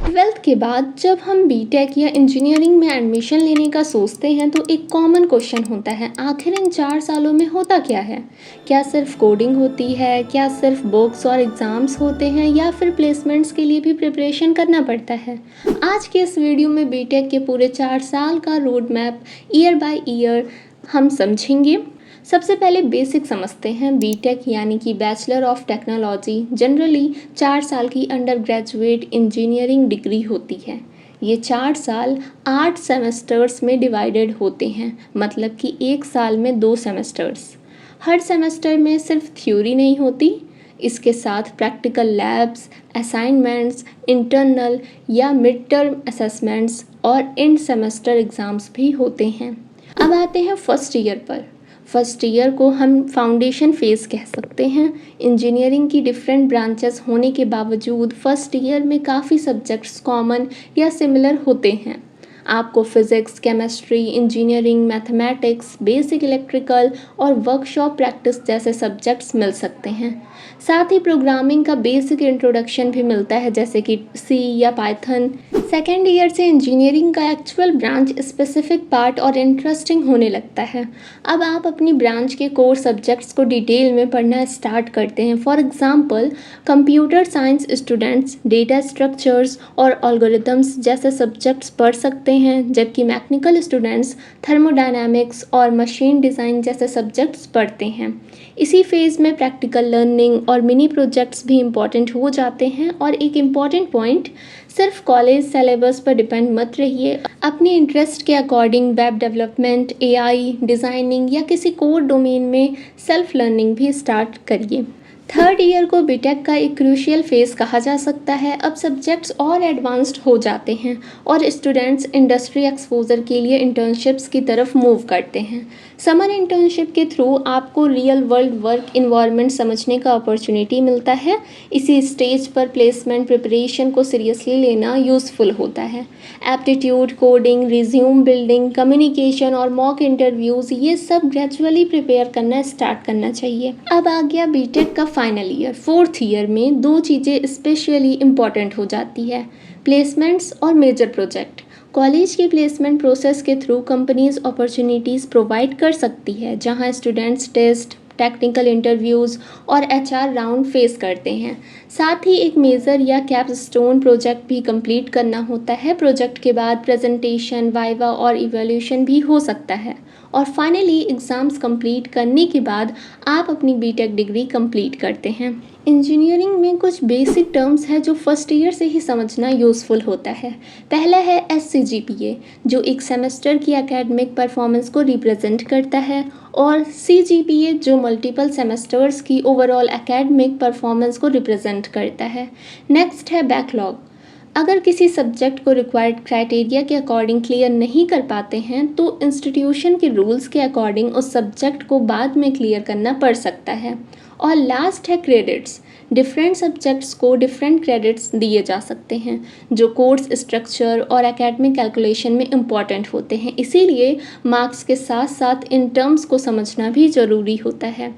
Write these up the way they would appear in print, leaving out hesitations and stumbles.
Twelfth के बाद जब हम बीटेक या इंजीनियरिंग में एडमिशन लेने का सोचते हैं तो एक कॉमन क्वेश्चन होता है, आखिर इन 4 सालों में होता क्या है। क्या सिर्फ कोडिंग होती है, क्या सिर्फ बुक्स और एग्ज़ाम्स होते हैं, या फिर प्लेसमेंट्स के लिए भी प्रिपरेशन करना पड़ता है। आज के इस वीडियो में बीटेक के पूरे 4 साल का road map year by year हम समझेंगे। सबसे पहले बेसिक समझते हैं। बीटेक यानी कि बैचलर ऑफ टेक्नोलॉजी जनरली 4 साल की अंडर ग्रेजुएट इंजीनियरिंग डिग्री होती है। ये 4 साल 8 सेमेस्टर्स में डिवाइडेड होते हैं, मतलब कि एक साल में 2 सेमेस्टर्स। हर सेमेस्टर में सिर्फ थ्योरी नहीं होती, इसके साथ प्रैक्टिकल लैब्स, असाइनमेंट्स, इंटरनल या मिड टर्म असेसमेंट्स और एंड सेमेस्टर एग्ज़ाम्स भी होते हैं। अब आते हैं फर्स्ट ईयर पर। फर्स्ट ईयर को हम फाउंडेशन फेज़ कह सकते हैं। इंजीनियरिंग की डिफरेंट ब्रांचेस होने के बावजूद फर्स्ट ईयर में काफ़ी सब्जेक्ट्स कॉमन या सिमिलर होते हैं। आपको physics, chemistry, engineering, mathematics, basic electrical और वर्कशॉप प्रैक्टिस जैसे सब्जेक्ट्स मिल सकते हैं। साथ ही प्रोग्रामिंग का बेसिक इंट्रोडक्शन भी मिलता है, जैसे कि सी या पाइथन। सेकेंड ईयर से इंजीनियरिंग का एक्चुअल ब्रांच स्पेसिफिक पार्ट और इंटरेस्टिंग होने लगता है। अब आप अपनी ब्रांच के कोर सब्जेक्ट्स को डिटेल में पढ़ना स्टार्ट करते हैं। For example, computer science students data structures और एल्गोरिथम्स जैसे सब्जेक्ट्स पढ़ सकते हैं, जबकि मैकेनिकल स्टूडेंट्स थर्मोडायनामिक्स और मशीन डिज़ाइन जैसे सब्जेक्ट्स पढ़ते हैं। इसी फेज़ में प्रैक्टिकल लर्निंग और मिनी प्रोजेक्ट्स भी इम्पॉर्टेंट हो जाते हैं। और एक इम्पॉर्टेंट पॉइंट, सिर्फ कॉलेज सिलेबस पर डिपेंड मत रहिए। अपने इंटरेस्ट के according web development, AI, designing या किसी कोर डोमेन में सेल्फ लर्निंग भी स्टार्ट करिए। थर्ड ईयर को बीटेक का एक क्रूशियल फेज़ कहा जा सकता है। अब सब्जेक्ट्स और एडवांस्ड हो जाते हैं और स्टूडेंट्स इंडस्ट्री एक्सपोजर के लिए इंटर्नशिप्स की तरफ मूव करते हैं। समर इंटर्नशिप के थ्रू आपको रियल वर्ल्ड वर्क इन्वायरमेंट समझने का अपॉर्चुनिटी मिलता है। इसी स्टेज पर प्लेसमेंट प्रिपरेशन को सीरियसली लेना यूज़फुल होता है। Aptitude, coding, resume building, communication और मॉक इंटरव्यूज़, ये सब ग्रेजुअली प्रिपेयर करना स्टार्ट करना चाहिए। अब आ गया बीटेक का फाइनल ईयर। फोर्थ ईयर में 2 चीज़ें स्पेशली इम्पॉर्टेंट हो जाती है, प्लेसमेंट्स और मेजर प्रोजेक्ट। कॉलेज के प्लेसमेंट प्रोसेस के थ्रू कंपनीज अपॉर्चुनिटीज़ प्रोवाइड कर सकती है, जहां स्टूडेंट्स टेस्ट, टेक्निकल इंटरव्यूज़ और एचआर राउंड फेस करते हैं। साथ ही एक मेजर या कैपस्टोन प्रोजेक्ट भी कंप्लीट करना होता है। प्रोजेक्ट के बाद प्रेजेंटेशन, वाइवा और इवैल्यूएशन भी हो सकता है। और फाइनली एग्ज़ाम्स कंप्लीट करने के बाद आप अपनी बीटेक डिग्री कंप्लीट करते हैं। इंजीनियरिंग में कुछ बेसिक टर्म्स हैं जो फर्स्ट ईयर से ही समझना यूज़फुल होता है। पहला है SCGPA, जो एक सेमेस्टर की एकेडमिक परफॉर्मेंस को रिप्रेजेंट करता है, और CGPA जो मल्टीपल सेमेस्टर्स की ओवरऑल एकेडमिक परफॉर्मेंस को रिप्रेजेंट करता है। नेक्स्ट है बैकलॉग। अगर किसी सब्जेक्ट को रिक्वायर्ड क्राइटेरिया के अकॉर्डिंग क्लियर नहीं कर पाते हैं तो इंस्टीट्यूशन के रूल्स के अकॉर्डिंग उस सब्जेक्ट को बाद में क्लियर करना पड़ सकता है। और लास्ट है क्रेडिट्स। डिफरेंट सब्जेक्ट्स को डिफरेंट क्रेडिट्स दिए जा सकते हैं, जो कोर्स स्ट्रक्चर और एकेडमिक कैलकुलेशन में इम्पॉर्टेंट होते हैं। इसीलिए मार्क्स के साथ साथ इन टर्म्स को समझना भी ज़रूरी होता है।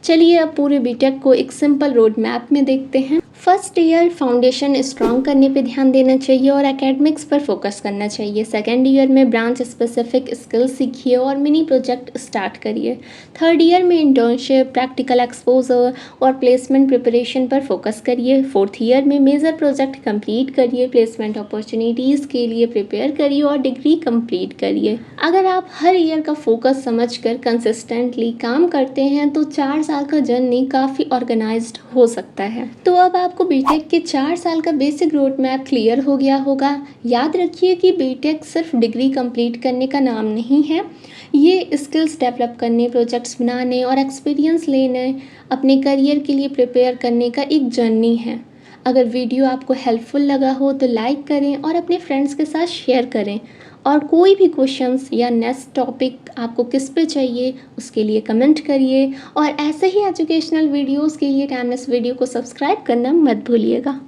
चलिए अब पूरे बीटेक को एक सिंपल रोड मैप में देखते हैं। फर्स्ट ईयर फाउंडेशन स्ट्रॉन्ग करने पे ध्यान देना चाहिए और एकेडमिक्स पर फोकस करना चाहिए। सेकेंड ईयर में ब्रांच स्पेसिफिक स्किल्स सीखिए और मिनी प्रोजेक्ट स्टार्ट करिए। थर्ड ईयर में इंटर्नशिप, प्रैक्टिकल एक्सपोजर और प्लेसमेंट प्रिपरेशन पर फोकस करिए। फोर्थ ईयर में मेजर प्रोजेक्ट कंप्लीट करिए, प्लेसमेंट अपॉर्चुनिटीज़ के लिए प्रिपेयर करिए और डिग्री कंप्लीट करिए। अगर आप हर ईयर का फोकस समझकर कंसिस्टेंटली काम करते हैं तो 4 साल का जर्नी काफ़ी ऑर्गेनाइज्ड हो सकता है। तो अब आपको बीटेक के 4 साल का बेसिक रोड मैप क्लियर हो गया होगा। याद रखिए कि बीटेक सिर्फ डिग्री कंप्लीट करने का नाम नहीं है, ये स्किल्स डेवलप करने, प्रोजेक्ट्स बनाने और एक्सपीरियंस लेने, अपने करियर के लिए प्रिपेयर करने का एक जर्नी है। अगर वीडियो आपको हेल्पफुल लगा हो तो लाइक करें और अपने फ्रेंड्स के साथ शेयर करें। और कोई भी क्वेश्चंस या नेक्स्ट टॉपिक आपको किस पे चाहिए उसके लिए कमेंट करिए। और ऐसे ही एजुकेशनल वीडियोस के लिए टाइमलेस वीडियो को सब्सक्राइब करना मत भूलिएगा।